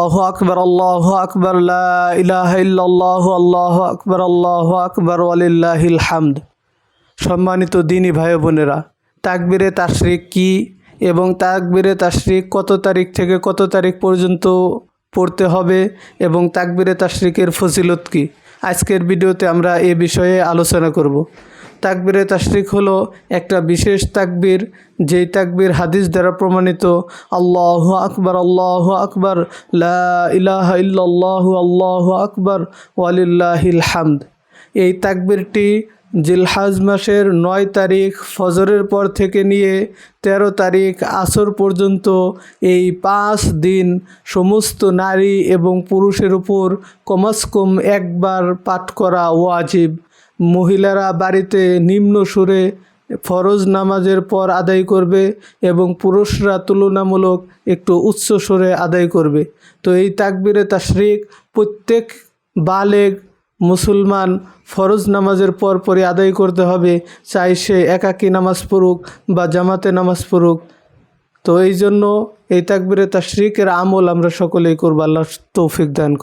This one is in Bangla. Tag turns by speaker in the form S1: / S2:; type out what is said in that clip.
S1: আল্লাহু আকবার লা ইলাহা ইল্লাল্লাহু আল্লাহু আকবার ওয়ালিল্লাহিল হামদ। সম্মানিত দ্বীনী ভাই বোনেরা, তাকবীরে তাশরিক কি এবং তাকবীরে তাশরিক কত তারিখ থেকে কত তারিখ পর্যন্ত পড়তে হবে এবং তাকবীরে তাশরিকের ফজিলত কি, আজকের ভিডিওতে আমরা এ বিষয়ে আলোচনা করব। তাকবীরে তাশরিক হলো একটা বিশেষ তাকবীর, যেই তাকবীর হাদিস দ্বারা প্রমাণিত। আল্লাহু আকবার লা ইলাহা ইল্লাল্লাহু আল্লাহু আকবার ওয়ালিল্লাহিল হামদ। এই তাকবীরটি জিলহজ মাসের 9 তারিখ ফজরের পর থেকে নিয়ে 13 তারিখ আসর পর্যন্ত এই 5 দিন সমস্ত নারী এবং পুরুষের উপর কমসে-কম একবার পাঠ করা ওয়াজিব। মহিলারা বাড়িতে নিম্ন সুরে ফরজ নামাজের পর আদায় করবে এবং পুরুষরা তুলনামূলক একটু উচ্চ সুরে আদায় করবে। তো এই তাকবীরে তাশরিক প্রত্যেক বালেগ মুসলমান ফরজ নামাজের পরই আদায় করতে হবে, চাই সে একাকী নামাজ পড়ুক বা জামাতে নামাজ পড়ুক। তো এই জন্য এই তাকবীরে তাশরিকের আমল আমরা সকলেই করব। আল্লাহ তৌফিক দান করুন।